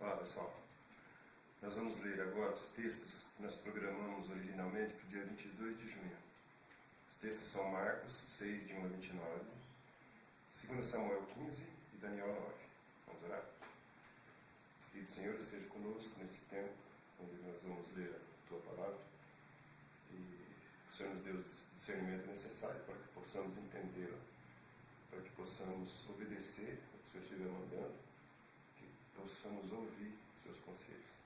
Olá pessoal, nós vamos ler agora os textos que nós programamos originalmente para o dia 22 de junho. Os textos são Marcos 6, de 1 a 29, 2 Samuel 15 e Daniel 9. Vamos orar? Querido Senhor, esteja conosco neste tempo onde nós vamos ler a Tua Palavra e o Senhor nos deu o discernimento necessário para que possamos entendê-la, para que possamos obedecer o que o Senhor estiver mandando, que possamos ouvir seus conselhos,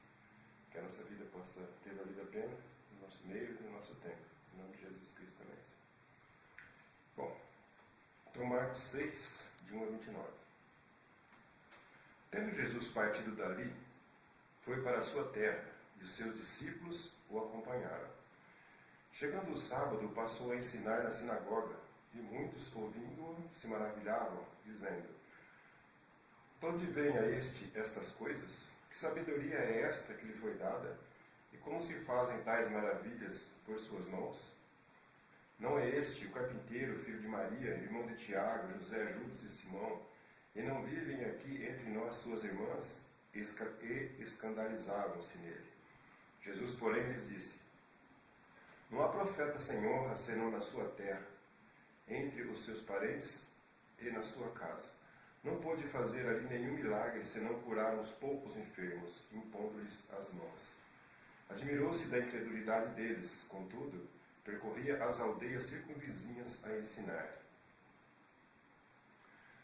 que a nossa vida possa ter valido a pena no nosso meio e no nosso tempo. Em nome de Jesus Cristo também. Bom, então Marcos 6, de 1 a 29. Tendo Jesus partido dali, foi para a sua terra, e os seus discípulos o acompanharam. Chegando o sábado, passou a ensinar na sinagoga, e muitos, ouvindo-o, se maravilhavam, dizendo: de onde vem a estas coisas? Que sabedoria é esta que lhe foi dada? E como se fazem tais maravilhas por suas mãos? Não é este o carpinteiro, filho de Maria, irmão de Tiago, José, Judas e Simão? E não vivem aqui entre nós suas irmãs? E escandalizavam-se nele. Jesus, porém, lhes disse: não há profeta sem honra senão na sua terra, entre os seus parentes e na sua casa. Não pôde fazer ali nenhum milagre, senão curar uns poucos enfermos, impondo-lhes as mãos. Admirou-se da incredulidade deles, contudo, percorria as aldeias circunvizinhas a ensinar.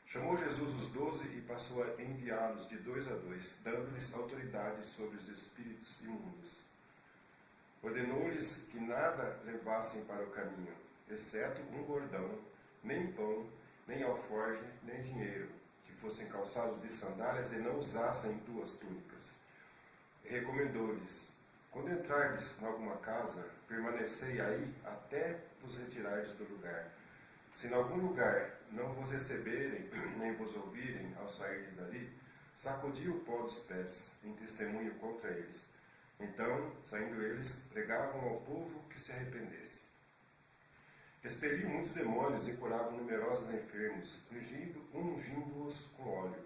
Chamou Jesus os 12 e passou a enviá-los de 2 a 2, dando-lhes autoridade sobre os espíritos imundos. Ordenou-lhes que nada levassem para o caminho, exceto um bordão, nem pão, nem alforje, nem dinheiro, que fossem calçados de sandálias e não usassem 2 túnicas. E recomendou-lhes: quando entrardes em alguma casa, permanecei aí até vos retirardes do lugar. Se em algum lugar não vos receberem, nem vos ouvirem ao sairdes dali, sacudi o pó dos pés, em testemunho contra eles. Então, saindo eles, pregavam ao povo que se arrependesse. Expeliam muitos demônios e curavam numerosos enfermos, ungindo-os com óleo.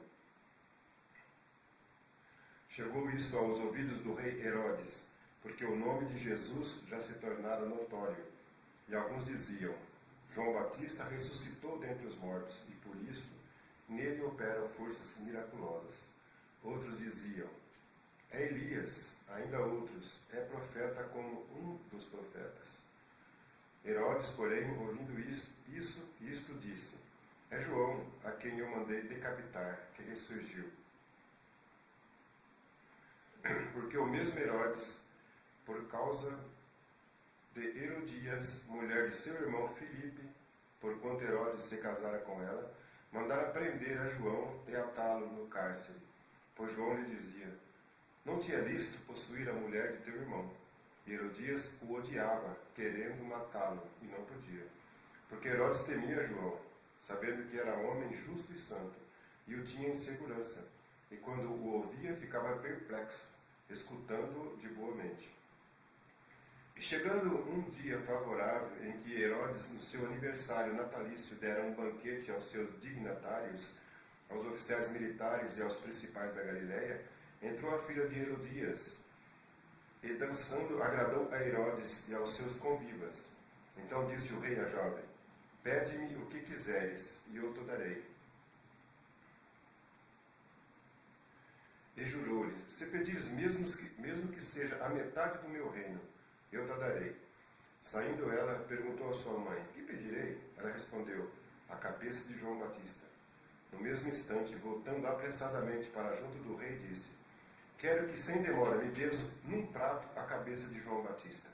Chegou isto aos ouvidos do rei Herodes, porque o nome de Jesus já se tornara notório. E alguns diziam: João Batista ressuscitou dentre os mortos, e por isso nele operam forças miraculosas. Outros diziam: é Elias. Ainda outros: é profeta como um dos profetas. Herodes, porém, ouvindo isto disse: é João, a quem eu mandei decapitar, que ressurgiu. Porque o mesmo Herodes, por causa de Herodias, mulher de seu irmão Filipe, porquanto Herodes se casara com ela, mandara prender a João e atá-lo no cárcere. Pois João lhe dizia: não te é lícito possuir a mulher de teu irmão. E Herodias o odiava, querendo matá-lo, e não podia. Porque Herodes temia João, sabendo que era homem justo e santo, e o tinha em segurança. E quando o ouvia, ficava perplexo, escutando-o de boa mente. E chegando um dia favorável, em que Herodes, no seu aniversário natalício, dera um banquete aos seus dignatários, aos oficiais militares e aos principais da Galileia, entrou a filha de Herodias, e dançando agradou a Herodes e aos seus convivas. Então disse o rei à jovem: pede-me o que quiseres, e eu te darei. E jurou-lhe: se pedires mesmo que seja a metade do meu reino, eu te darei. Saindo ela, perguntou à sua mãe: que pedirei? Ela respondeu: a cabeça de João Batista. No mesmo instante, voltando apressadamente para junto do rei, disse: quero que sem demora me des num prato a cabeça de João Batista.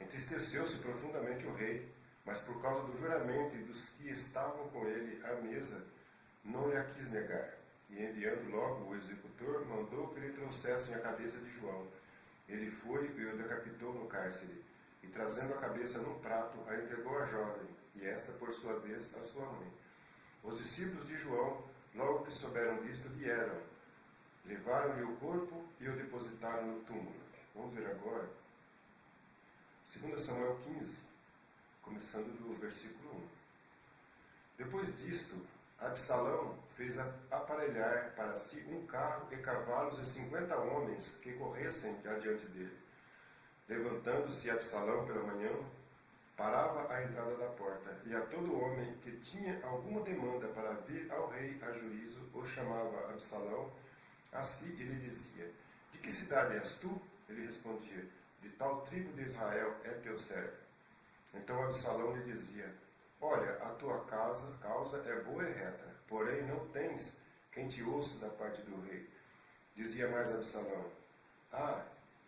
Entristeceu-se profundamente o rei, mas por causa do juramento e dos que estavam com ele à mesa, não lhe a quis negar. E enviando logo o executor, mandou que lhe trouxessem a cabeça de João. Ele foi e o decapitou no cárcere, e trazendo a cabeça num prato, a entregou à jovem, e esta, por sua vez, à sua mãe. Os discípulos de João, logo que souberam disto, vieram, levaram-lhe o corpo e o depositaram no túmulo. Vamos ver agora 2 Samuel 15, começando do versículo 1. Depois disto, Absalão fez aparelhar para si um carro e cavalos e 50 homens que corressem adiante dele. Levantando-se Absalão pela manhã, parava à entrada da porta, e a todo homem que tinha alguma demanda para vir ao rei a juízo, o chamava Absalão a si e lhe dizia: de que cidade és tu? Ele respondia: de tal tribo de Israel é teu servo. Então Absalão lhe dizia: olha, a tua causa é boa e reta, porém não tens quem te ouça da parte do rei. Dizia mais Absalão: ah,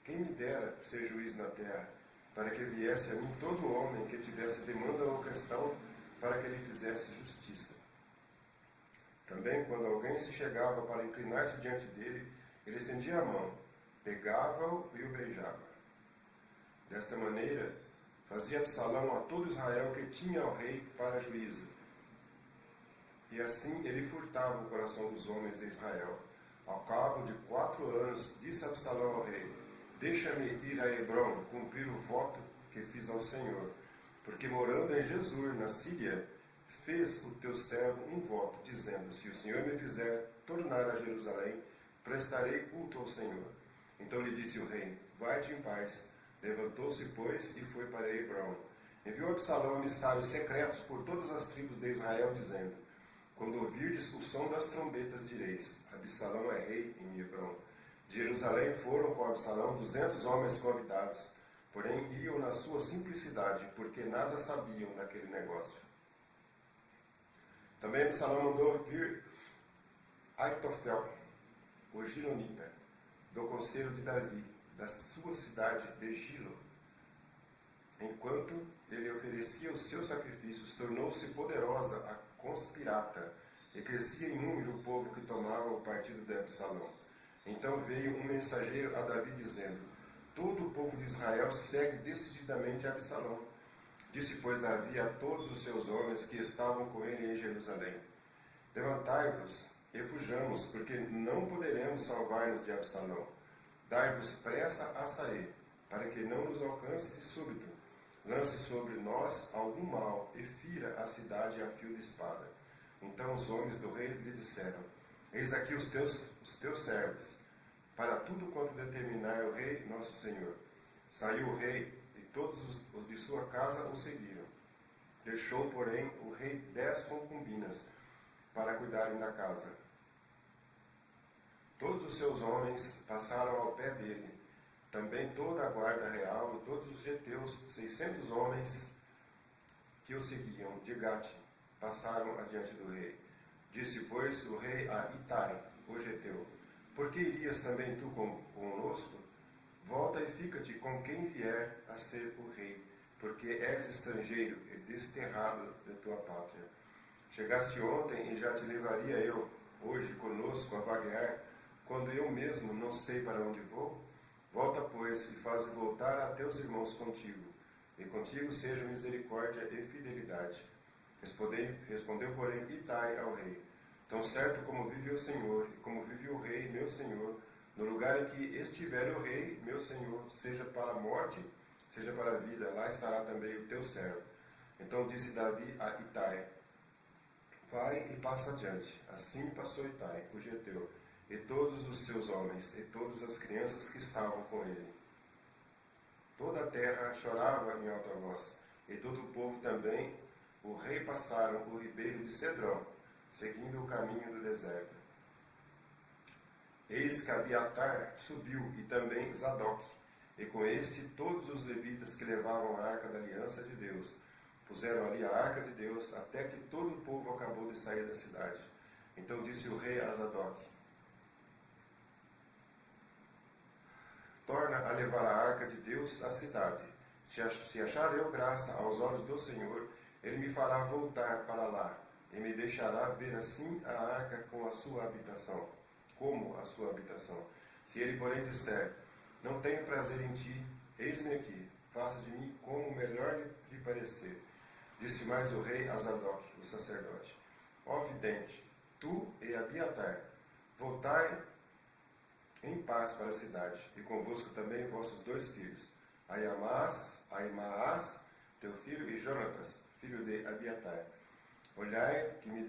quem me dera ser juiz na terra, para que viesse a mim todo homem que tivesse demanda ou questão, para que lhe fizesse justiça. Também, quando alguém se chegava para inclinar-se diante dele, ele estendia a mão, pegava-o e o beijava. Desta maneira, fazia Absalão a todo Israel que tinha ao rei para juízo. E assim ele furtava o coração dos homens de Israel. Ao cabo de 4 anos, disse Absalão ao rei: deixa-me ir a Hebrom, cumprir o voto que fiz ao Senhor, porque morando em Jesur, na Síria, fez o teu servo um voto, dizendo: se o Senhor me fizer tornar a Jerusalém, prestarei culto ao Senhor. Então lhe disse o rei: vai-te em paz. Levantou-se, pois, e foi para Hebrom. Enviou Absalão emissários secretos por todas as tribos de Israel, dizendo: quando ouvirdes o som das trombetas, direis: Absalão é rei em Hebrom. De Jerusalém foram com Absalão 200 homens convidados, porém iam na sua simplicidade, porque nada sabiam daquele negócio. Também Absalão mandou vir Aitofel, o Gilonita, do conselho de Davi, da sua cidade de Gilo. Enquanto ele oferecia os seus sacrifícios, tornou-se poderosa a conspirata, e crescia em número o povo que tomava o partido de Absalão. Então veio um mensageiro a Davi dizendo: todo o povo de Israel segue decididamente Absalão. Disse, pois, Davi a todos os seus homens que estavam com ele em Jerusalém: levantai-vos e fujamos, porque não poderemos salvar-nos de Absalão. Dai-vos pressa a sair, para que não nos alcance de súbito. Lance sobre nós algum mal e fira a cidade a fio de espada. Então os homens do rei lhe disseram: eis aqui os teus servos, para tudo quanto determinar o rei nosso senhor. Saiu o rei, e todos os de sua casa o seguiram. Deixou, porém, o rei 10 concubinas, para cuidarem da casa. Todos os seus homens passaram ao pé dele, também toda a guarda real e todos os geteus, 600 homens que o seguiam, de Gate, passaram adiante do rei. Disse, pois, o rei a Itai, o geteu: por que irias também tu conosco? Volta e fica-te com quem vier a ser o rei, porque és estrangeiro e desterrado da tua pátria. Chegaste ontem e já te levaria eu, hoje conosco, a vaguear, quando eu mesmo não sei para onde vou? Volta, pois, e faze voltar a teus irmãos contigo, e contigo seja misericórdia e fidelidade. Respondeu, porém, Itai ao rei: tão certo como vive o Senhor, e como vive o rei, meu senhor, no lugar em que estiver o rei, meu senhor, seja para a morte, seja para a vida, lá estará também o teu servo. Então disse Davi a Itai: vai e passa adiante. Assim passou Itai, o geteu, e todos os seus homens, e todas as crianças que estavam com ele. Toda a terra chorava em alta voz, e todo o povo também. O rei passaram o ribeiro de Cedrão, seguindo o caminho do deserto. Eis que Abiatar subiu, e também Zadok, e com este todos os levitas que levavam a arca da aliança de Deus. Puseram ali a arca de Deus, até que todo o povo acabou de sair da cidade. Então disse o rei a Zadok: torna a levar a arca de Deus à cidade. Se achar eu graça aos olhos do Senhor, ele me fará voltar para lá, e me deixará ver assim a arca com a sua habitação, como a sua habitação. Se ele, porém, disser: não tenho prazer em ti, eis-me aqui, faça de mim como melhor lhe parecer. Disse mais o rei a Zadok, o sacerdote: ó vidente, tu e Abiatar, voltai em paz para a cidade, e convosco também vossos 2 filhos, Ahimaás, teu filho, e Jonatas, filho de Abiatar. Olhai que me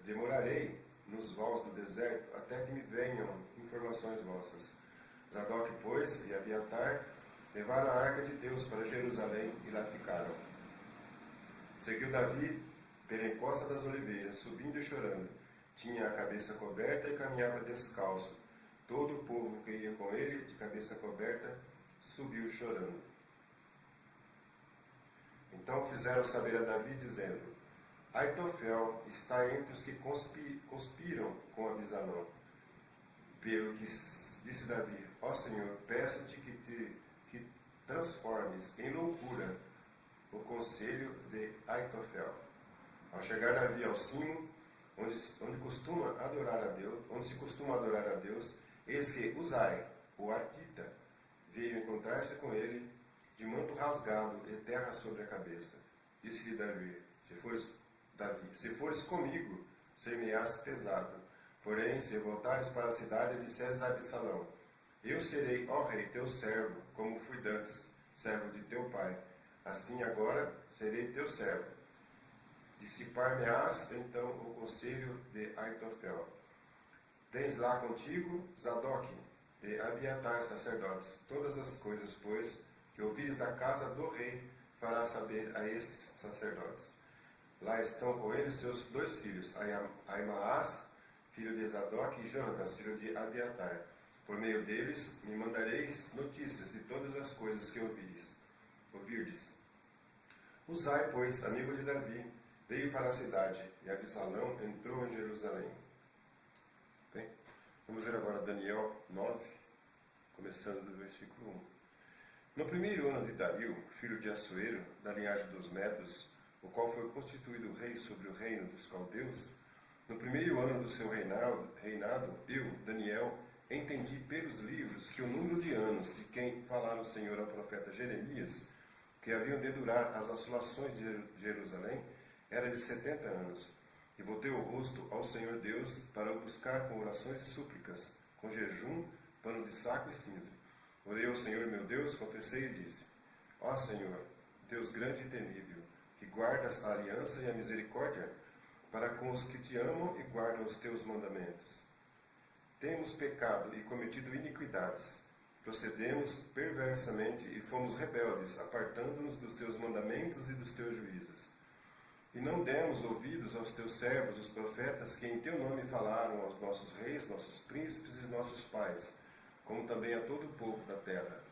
demorarei nos vales do deserto, até que me venham informações vossas. Zadok, pois, e Abiatar levaram a arca de Deus para Jerusalém e lá ficaram. Seguiu Davi pela encosta das oliveiras, subindo e chorando. Tinha a cabeça coberta e caminhava descalço. Todo o povo que ia com ele, de cabeça coberta, subiu chorando. Então fizeram saber a Davi, dizendo: Aitofel está entre os que conspiram com Abisalão. Pelo que disse Davi: Ó Senhor, peço-te que transformes em loucura o conselho de Aitofel. Ao chegar Davi ao cimo, onde se costuma adorar a Deus, eis que Uzai, o arquita, veio encontrar-se com ele de manto rasgado e terra sobre a cabeça. Disse-lhe Davi: se fores comigo, ser-me-ás pesado. Porém, se voltares para a cidade e disseres a Absalão: Eu serei, ó rei, teu servo, como fui dantes, servo de teu pai. Assim agora serei teu servo. Dissipar-me-ás então o conselho de Aitofel. Tens lá contigo Zadok e Abiatar, sacerdotes. Todas as coisas, pois, que ouvires da casa do rei, farás saber a esses sacerdotes. Lá estão com ele seus 2 filhos, Aimaas, filho de Zadok, e Jonatas, filho de Abiatar. Por meio deles me mandareis notícias de todas as coisas que ouvirdes. Uzai, pois, amigo de Davi, veio para a cidade, e Absalão entrou em Jerusalém. Bem, vamos ver agora Daniel 9, começando do versículo 1. No primeiro ano de Dario, filho de Assuero, da linhagem dos Medos, o qual foi constituído rei sobre o reino dos caldeus, no primeiro ano do seu reinado, eu, Daniel, entendi pelos livros que o número de anos de quem falara o Senhor ao profeta Jeremias, que haviam de durar as assolações de Jerusalém, era de 70 anos. E voltei o rosto ao Senhor Deus para o buscar com orações e súplicas, com jejum, pano de saco e cinza. Orei ao Senhor meu Deus, confessei e disse: Ó Senhor, Deus grande e temível, que guardas a aliança e a misericórdia para com os que te amam e guardam os teus mandamentos. Temos pecado e cometido iniquidades, procedemos perversamente e fomos rebeldes, apartando-nos dos teus mandamentos e dos teus juízos. E não demos ouvidos aos teus servos, os profetas, que em teu nome falaram aos nossos reis, nossos príncipes e nossos pais, como também a todo o povo da terra.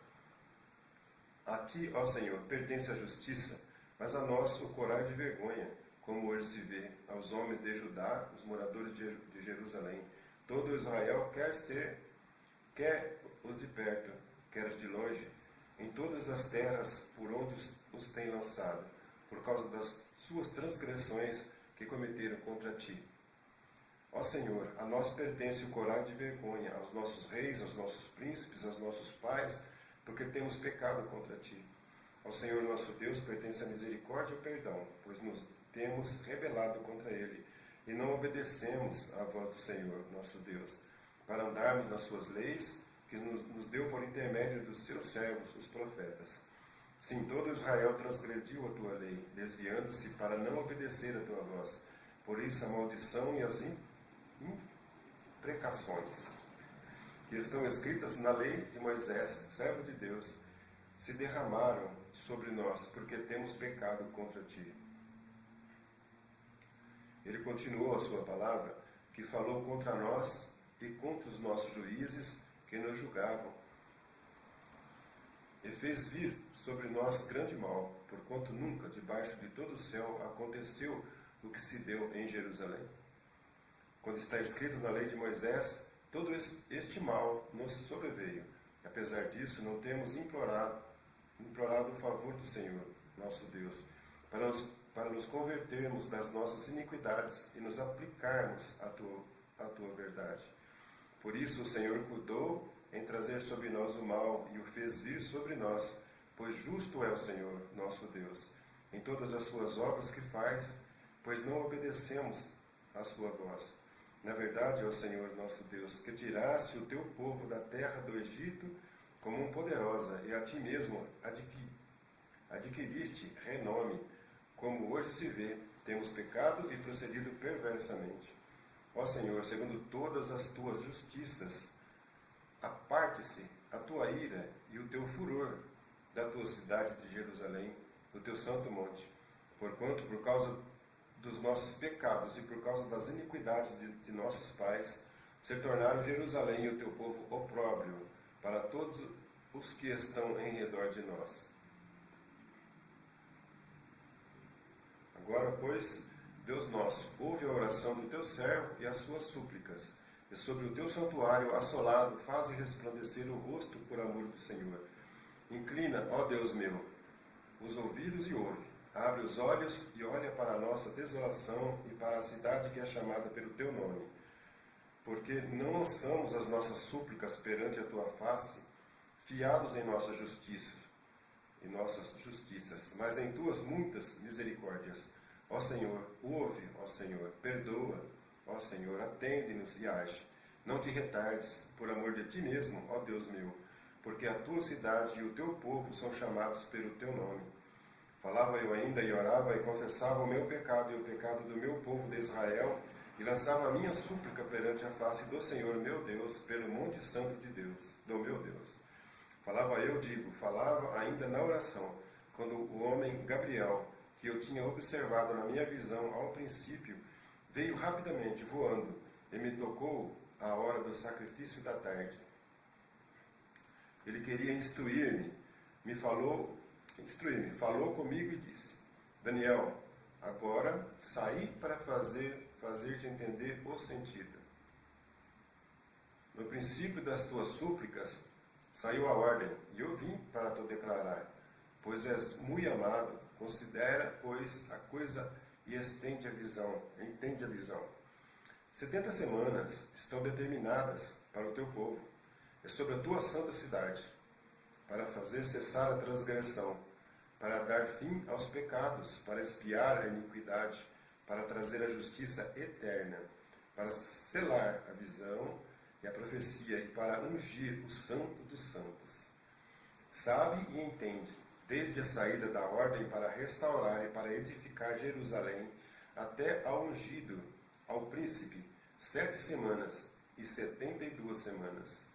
A ti, ó Senhor, pertence a justiça, mas a nós o corar de vergonha, como hoje se vê, aos homens de Judá, os moradores de Jerusalém. Todo Israel quer os de perto, quer os de longe, em todas as terras por onde os tem lançado, por causa das suas transgressões que cometeram contra ti. Ó Senhor, a nós pertence o corar de vergonha, aos nossos reis, aos nossos príncipes, aos nossos pais, porque temos pecado contra ti. Ao Senhor nosso Deus pertence a misericórdia e o perdão, pois nos temos rebelado contra ele, e não obedecemos à voz do Senhor nosso Deus, para andarmos nas suas leis, que nos deu por intermédio dos seus servos, os profetas. Sim, todo Israel transgrediu a tua lei, desviando-se para não obedecer a tua voz. Por isso a maldição e as imprecações que estão escritas na lei de Moisés, servo de Deus, se derramaram sobre nós, porque temos pecado contra ti. Ele continuou a sua palavra, que falou contra nós e contra os nossos juízes que nos julgavam, e fez vir sobre nós grande mal, porquanto nunca, debaixo de todo o céu, aconteceu o que se deu em Jerusalém. Quando está escrito na lei de Moisés, todo este mal nos sobreveio. Apesar disso, não temos implorado o favor do Senhor, nosso Deus, para nos convertermos das nossas iniquidades e nos aplicarmos à tua verdade. Por isso o Senhor cuidou em trazer sobre nós o mal e o fez vir sobre nós, pois justo é o Senhor, nosso Deus, em todas as suas obras que faz, pois não obedecemos à sua voz. Na verdade, ó Senhor, nosso Deus, que tiraste o teu povo da terra do Egito como mão poderosa, e a ti mesmo adquiriste renome, como hoje se vê, temos pecado e procedido perversamente. Ó Senhor, segundo todas as tuas justiças, aparte-se a tua ira e o teu furor da tua cidade de Jerusalém, do teu santo monte. Porquanto, por causa dos nossos pecados e por causa das iniquidades de nossos pais, se tornaram Jerusalém e o teu povo opróbrio para todos os que estão em redor de nós. Agora, pois, Deus nosso, ouve a oração do teu servo e as suas súplicas, e sobre o teu santuário assolado faze resplandecer o rosto por amor do Senhor. Inclina, ó Deus meu, os ouvidos e ouve. Abre os olhos e olha para a nossa desolação e para a cidade que é chamada pelo teu nome. Porque não lançamos as nossas súplicas perante a tua face, fiados em nossas justiças, mas em tuas muitas misericórdias. Ó Senhor, ouve, ó Senhor, perdoa, ó Senhor, atende-nos e age. Não te retardes, por amor de ti mesmo, ó Deus meu, porque a tua cidade e o teu povo são chamados pelo teu nome. Falava eu ainda e orava e confessava o meu pecado e o pecado do meu povo de Israel, e lançava a minha súplica perante a face do Senhor meu Deus, pelo monte santo de Deus, do meu Deus. Falava ainda na oração, quando o homem Gabriel, que eu tinha observado na minha visão ao princípio, veio rapidamente voando e me tocou à hora do sacrifício da tarde. Ele queria instruir-me, falou comigo e disse: Daniel, agora saí para fazer-te entender o sentido. No princípio das tuas súplicas saiu a ordem, e eu vim para te declarar, pois és muito amado, considera, pois, a coisa e entende a visão. 70 semanas estão determinadas para o teu povo, e sobre a tua santa cidade, para fazer cessar a transgressão, para dar fim aos pecados, para expiar a iniquidade, para trazer a justiça eterna, para selar a visão e a profecia, e para ungir o santo dos santos. Sabe e entende, desde a saída da ordem para restaurar e para edificar Jerusalém, até ao ungido, ao príncipe, 7 semanas e 72 semanas.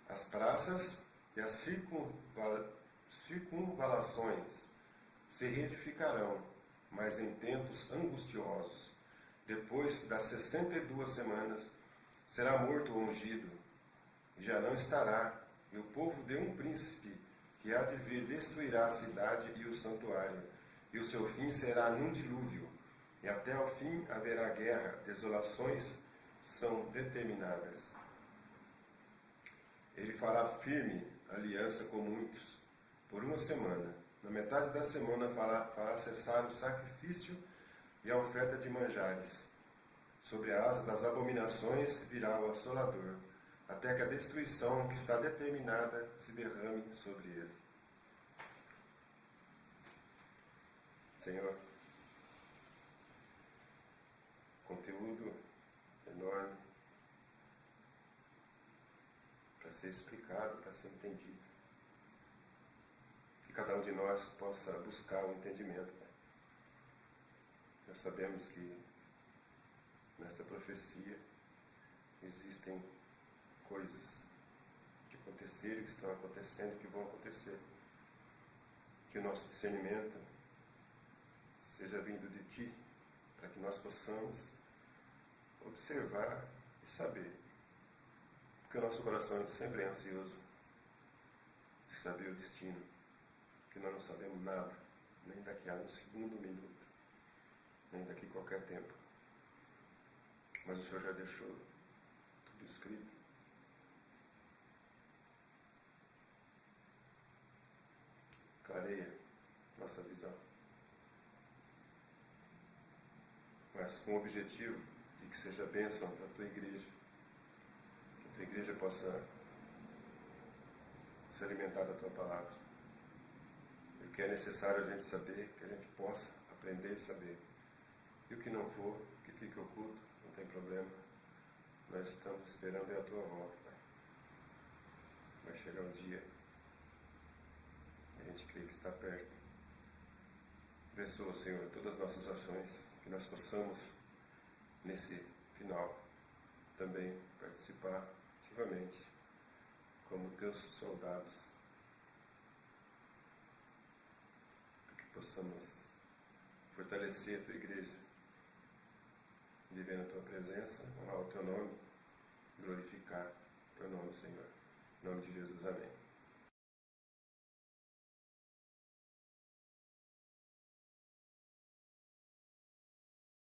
As praças e as circunvalações se reedificarão, mas em tempos angustiosos. Depois das 62 semanas, será morto o ungido, e já não estará, e o povo de um príncipe que há de vir destruirá a cidade e o santuário, e o seu fim será num dilúvio, e até ao fim haverá guerra, desolações são determinadas. Ele fará firme aliança com muitos, por 1 semana. Na metade da semana fará cessar o sacrifício e a oferta de manjares. Sobre a asa das abominações virá o assolador, até que a destruição que está determinada se derrame sobre ele. Senhor, conteúdo enorme para ser explicado, para ser entendido. Que cada um de nós possa buscar o entendimento. Nós sabemos que nesta profecia existem coisas que aconteceram, que estão acontecendo, que vão acontecer. Que o nosso discernimento seja vindo de Ti, para que nós possamos observar e saber. Porque o nosso coração sempre é ansioso de saber o destino, que nós não sabemos nada, nem daqui a um segundo, um minuto, nem daqui a qualquer tempo. Mas o Senhor já deixou tudo escrito. Clareia nossa visão. Mas com o objetivo de que seja bênção para a tua igreja. Que a tua igreja possa se alimentar da tua palavra. E o que é necessário a gente saber, que a gente possa aprender e saber. E o que não for, que fique oculto, não tem problema. Nós estamos esperando a tua volta, Pai. Vai chegar o dia. A gente crê que está perto. Abençoa, Senhor, todas as nossas ações, que nós possamos, nesse final, também participar ativamente como teus soldados, para que possamos fortalecer a tua igreja, viver na tua presença, honrar o teu nome, glorificar o teu nome, Senhor. Em nome de Jesus, amém.